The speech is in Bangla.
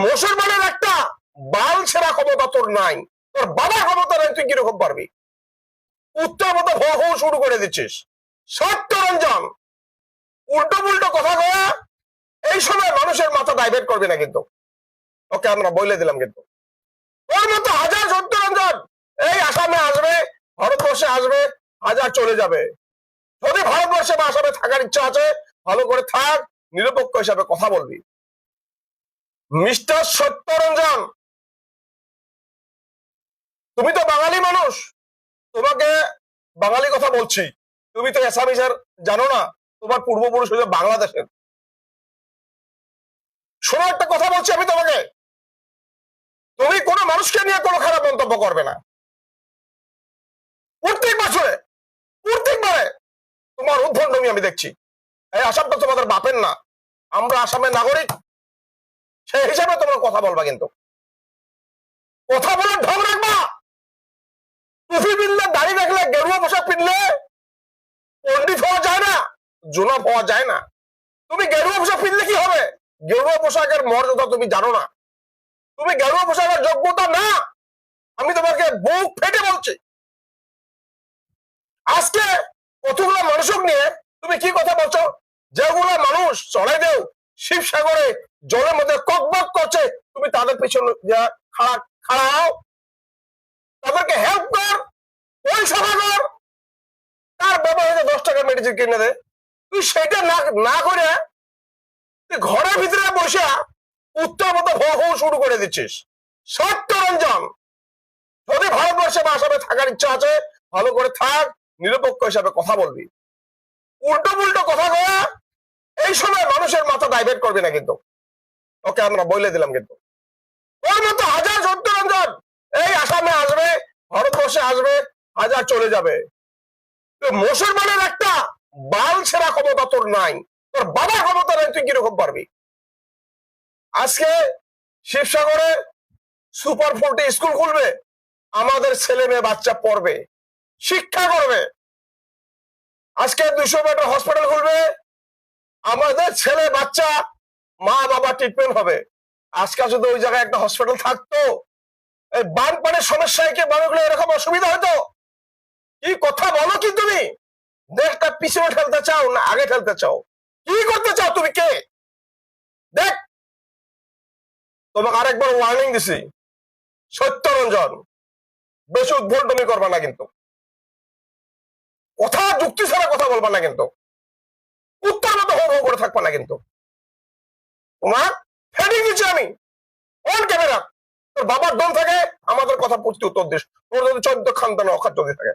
মুসলমানের একটা বাল ছেঁড়া ক্ষমতা তোর নাই, তোর বাবার ক্ষমতা নাই, তুই কিরকম পারবি? উত্তর মতো হ হো শুরু করে দিচ্ছিস। সত্যরঞ্জন, উল্টো পুল্টো কথা কয়া এই সময় মানুষের মাথা ডাইভার্ট করবে না কিন্তু, ওকে আমরা বলে দিলাম। কিন্তু ওর মতো হাজার সত্যরঞ্জন এই আসামে আসবে, ভারতবর্ষে আসবে, হাজার চলে যাবে। যদি ভারতবর্ষে বা আসামে থাকার ইচ্ছা আছে, ভালো করে থাক, নিরপেক্ষ হিসাবে কথা বলবি। মিস্টার সত্যরঞ্জন, তুমি তো বাঙালি মানুষ, তোমাকে বাঙালি কথা বলছি। তুমি তো এসামিসের জানো না, তোমার পূর্বপুরুষ হচ্ছে বাংলাদেশের। শোনো, একটা কথা বলছি আমি তোমাকে, তুমি কোনো মানুষকে নিয়ে কোনো খারাপ মন্তব্য করবে না। প্রত্যেক বছরে প্রত্যেকবারে তোমার উদ্ভণ্ডামি আমি দেখছি। এই আসামটা তোমাদের বাপের না, আমরা আসামের নাগরিক, সেই হিসাবে তোমরা কথা বলবা। কিন্তু কথা বলার ঢং রাখবা। টুপি পিনলে, দাড়ি রাখলে, গেরুয়া পোশাক পিনলে পন্ডিত হওয়া যায় না, জোনাব হওয়া যায় না। তুমি গেরুয়া পোশাক পিনলে কি হবে? গেরুয়া পোশাকের মর্যাদা তুমি জানো না, তুমি গেরুয়া পোশাকের যোগ্যতা না। আমি তোমাকে বুক ফেটে বলছি। আজকে কতগুলো মানুষক নিয়ে তুমি কি কথা বলছো? যেগুলো মানুষ চড়াই দেও শিবসাগরে জলের মধ্যে ককবক করছে, তুমি তাদের পিছনে খাড়াও, তাদেরকে হেল্প কর, পয়সা কর। তার বাবা হয়তো 10 টাকা মেডিসিন কিনে দেয়, তুই সেটা না করে তুই ঘরের ভিতরে বসে উত্তর মতো হ হো শুরু করে দিচ্ছিস। সত্যরঞ্জন, যদি ভারতবর্ষে বা আসামে থাকার ইচ্ছা আছে, ভালো করে থাক, নিরপেক্ষ হিসাবে কথা বলবি। উল্টো পুল্টো কথা কয়া এই সময় মানুষের মাথা ডাইভার্ট করবে না কিন্তু, ওকে আমরা বলে দিলাম। কিন্তু ওর মতো হাজার সত্যরঞ্জন এই আসামে আসবে, ভারতবর্ষে আসবে, হাজার চলে যাবে। মুসলমানের একটা বাল ছেঁড়া ক্ষমতা তোর নাই, তোর বাবার ক্ষমতা নাই, তুই কিরকম পারবি? আজকে শিবসাগরে সুপার 40 স্কুল খুলবে, আমাদের ছেলে মেয়ে বাচ্চা পড়বে, শিক্ষা করবে। আজকে 200 বেডের হসপিটাল খুলবে, আমাদের ছেলে বাচ্চা, মা বাবা ট্রিটমেন্ট হবে। আজকে যদি ওই জায়গায় একটা হসপিটাল থাকতো, এই বানপানির সমস্যায় কি মানুষগুলো এরকম অসুবিধা হতো? কি কথা বলো কি তুমি? দেশটা পিছনে ঠেলতে চাও না আগে ঠেলতে চাও? কি করতে চাও তুমি? কে? দেখ, তোমাকে আরেকবার ওয়ার্নিং দিছি, সত্যরঞ্জন, বেশি উদ্ভণ্ডামি করবা না কিন্তু, কথা যুক্তি ছাড়া কথা বলবা না কিন্তু, উত্তর মতো হো হো করে থাকবা না কিন্তু। তোমার ফেডিং দিচ্ছি আমি অন ক্যামেরা। তোর বাবার দম থাকে আমাদের কথা প্রতি উত্তর দিস, তোর যদি 14 খানদানা অখাদ্য থাকে।